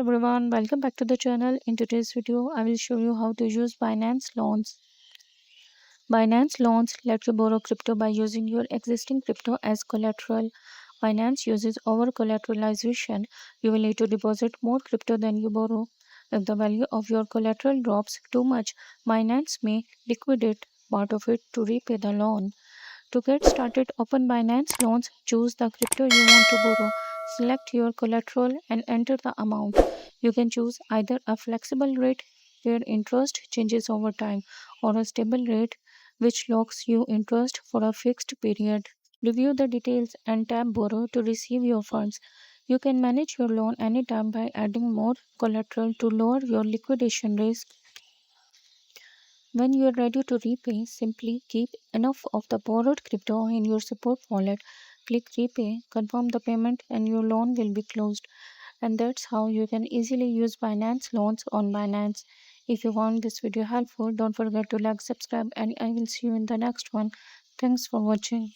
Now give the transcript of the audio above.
Everyone, welcome back to the channel. In today's video, I will show you how to use Binance loans. Binance loans let you borrow crypto by using your existing crypto as collateral. Binance uses over collateralization. You will need to deposit more crypto than you borrow. If the value of your collateral drops too much, Binance may liquidate part of it to repay the loan. To get started, open Binance Loans, choose the crypto you want to borrow, select your collateral, and enter the amount. You can choose either a flexible rate where interest changes over time or a stable rate which locks you interest for a fixed period. Review the details and tap Borrow to receive your funds. You can manage your loan anytime by adding more collateral to lower your liquidation risk. When you are ready to repay, simply keep enough of the borrowed crypto in your support wallet. Click repay, confirm the payment, and your loan will be closed. And that's how you can easily use Binance loans on Binance. If you found this video helpful, don't forget to like, subscribe, and I will see you in the next one. Thanks for watching.